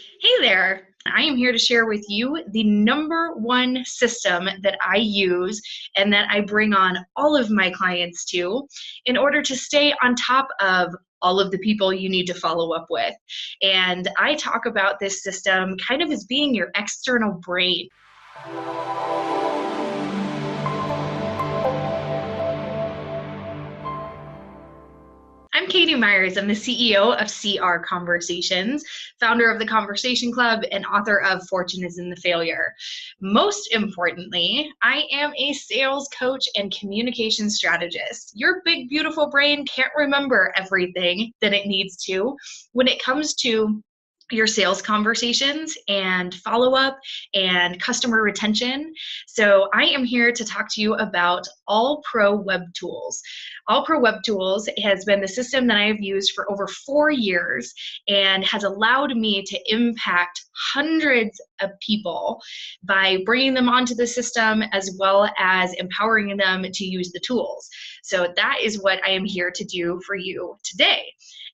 Hey there! I am here to share with you the number one system that I use and that I bring on all of my clients to in order to stay on top of all of the people you need to follow up with. And I talk about this system kind of as being your external brain. I'm Katie Myers. I'm the CEO of CR Conversations, founder of the Conversation Club, and author of Fortune is in the Failure. Most importantly, I am a sales coach and communication strategist. Your big, beautiful brain can't remember everything that it needs to when it comes to your sales conversations and follow-up and customer retention. So I am here to talk to you about AllProWebTools. AllProWebTools has been the system that I have used for over 4 years and has allowed me to impact hundreds of people by bringing them onto the system as well as empowering them to use the tools. So that is what I am here to do for you today.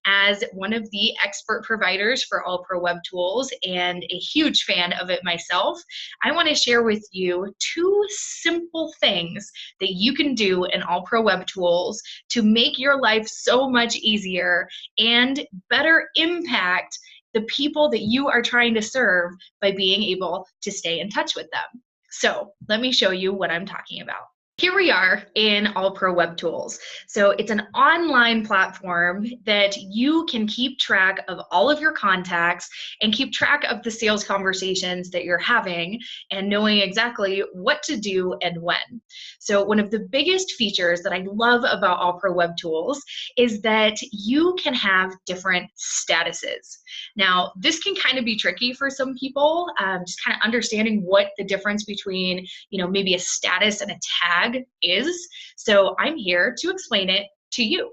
As one of the expert providers for AllProWebTools and a huge fan of it myself, I want to share with you 2 simple things that you can do in AllProWebTools to make your life so much easier and better impact the people that you are trying to serve by being able to stay in touch with them. So let me show you what I'm talking about. Here we are in AllProWebTools. So it's an online platform that you can keep track of all of your contacts and keep track of the sales conversations that you're having and knowing exactly what to do and when. So one of the biggest features that I love about AllProWebTools is that you can have different statuses. Now, this can kind of be tricky for some people, just kind of understanding what the difference between, maybe a status and a tag is. So I'm here to explain it to you.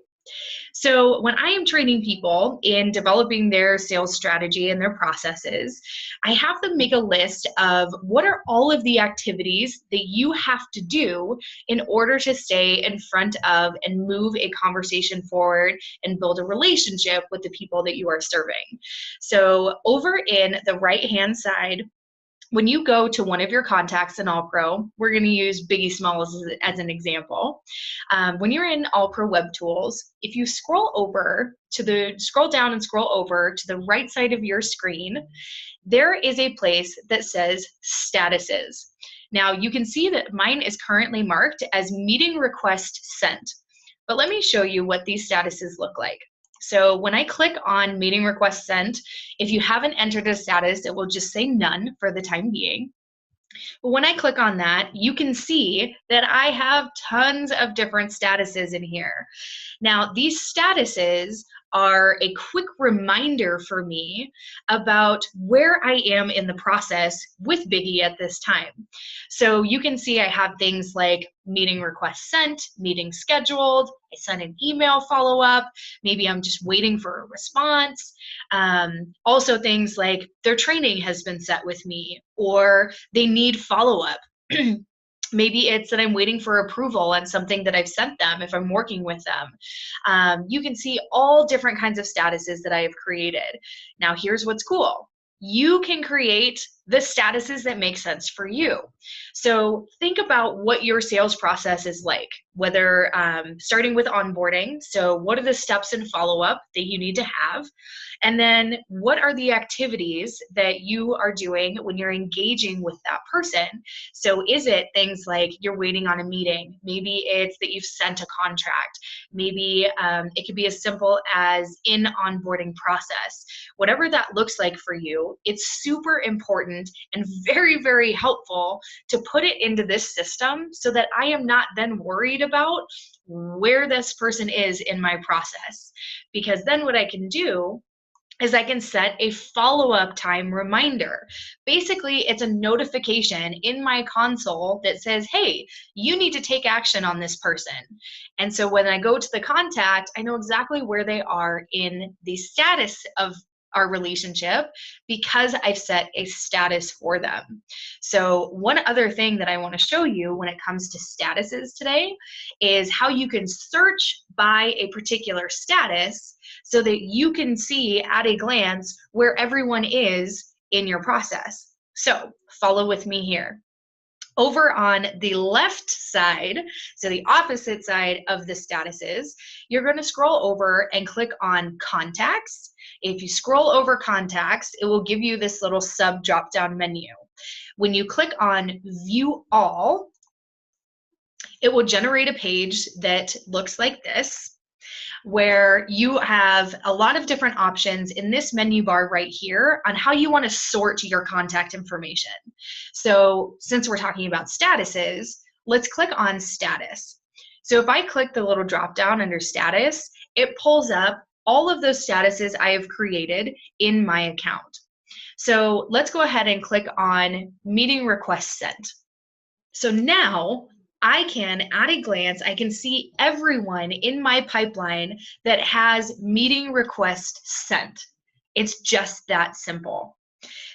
So when I am training people in developing their sales strategy and their processes, I have them make a list of what are all of the activities that you have to do in order to stay in front of and move a conversation forward and build a relationship with the people that you are serving. So over in the right-hand side, when you go to one of your contacts in AllPro, we're going to use Biggie Smalls as an example. When you're in AllProWebTools, if you scroll down and scroll over to the right side of your screen, there is a place that says Statuses. Now you can see that mine is currently marked as Meeting Request Sent. But let me show you what these statuses look like. So when I click on Meeting Request Sent, if you haven't entered a status, it will just say none for the time being. But when I click on that, you can see that I have tons of different statuses in here. Now, these statuses are a quick reminder for me about where I am in the process with Biggie at this time. So you can see I have things like meeting request sent, meeting scheduled, I sent an email follow-up, maybe I'm just waiting for a response. Also things like their training has been set with me or they need follow-up. Maybe it's that I'm waiting for approval on something that I've sent them if I'm working with them. You can see all different kinds of statuses that I have created. Now, here's what's cool. You can create the statuses that make sense for you. So think about what your sales process is like, whether starting with onboarding. So what are the steps and follow-up that you need to have? And then what are the activities that you are doing when you're engaging with that person? So is it things like you're waiting on a meeting? Maybe it's that you've sent a contract. Maybe it could be as simple as in onboarding process. Whatever that looks like for you, it's super important and very, very helpful to put it into this system so that I am not then worried about where this person is in my process. Because then what I can do is I can set a follow-up time reminder. Basically, it's a notification in my console that says, hey, you need to take action on this person. And so when I go to the contact, I know exactly where they are in the status of our relationship because I've set a status for them. So one other thing that I want to show you when it comes to statuses today is how you can search by a particular status so that you can see at a glance where everyone is in your process. So follow with me here. Over on the left side, so the opposite side of the statuses, you're going to scroll over and click on contacts. If you scroll over contacts, it will give you this little sub drop down menu. When you click on view all, it will generate a page that looks like this, where you have a lot of different options in this menu bar right here on how you want to sort your contact information. So since we're talking about statuses, let's click on status. So if I click the little drop down under status, it pulls up all of those statuses I have created in my account. So let's go ahead and click on meeting request sent. So now I can, at a glance, I can see everyone in my pipeline that has meeting request sent. It's just that simple.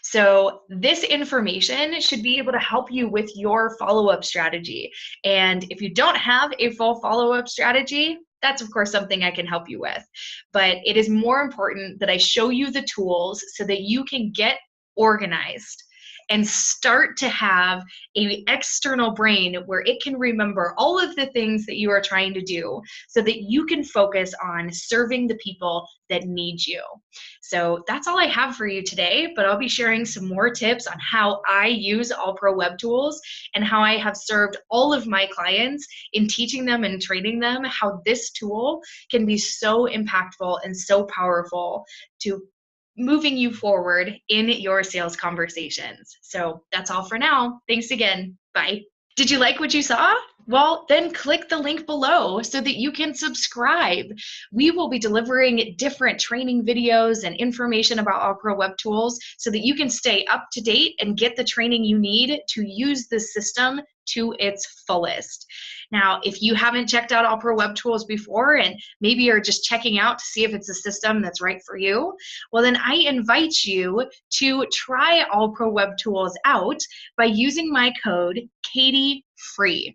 So this information should be able to help you with your follow-up strategy. And if you don't have a full follow-up strategy, that's of course something I can help you with. But it is more important that I show you the tools so that you can get organized and start to have an external brain where it can remember all of the things that you are trying to do so that you can focus on serving the people that need you. So that's all I have for you today, but I'll be sharing some more tips on how I use AllProWebTools and how I have served all of my clients in teaching them and training them how this tool can be so impactful and so powerful to moving you forward in your sales conversations. So that's all for now. Thanks again. Bye. Did you like what you saw? Well, then click the link below so that you can subscribe. We will be delivering different training videos and information about AllProWebTools so that you can stay up to date and get the training you need to use the system to its fullest. Now, if you haven't checked out AllProWebTools before and maybe you're just checking out to see if it's a system that's right for you, well then I invite you to try AllProWebTools out by using my code KatieFree.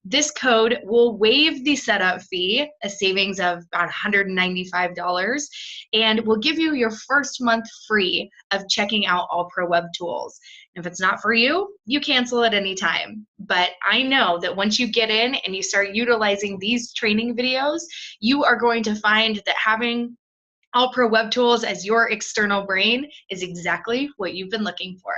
This code will waive the setup fee, a savings of about $195, and will give you your first month free of checking out AllProWebTools. If it's not for you, you cancel at any time. But I know that once you get in and you start utilizing these training videos, you are going to find that having AllProWebTools as your external brain is exactly what you've been looking for.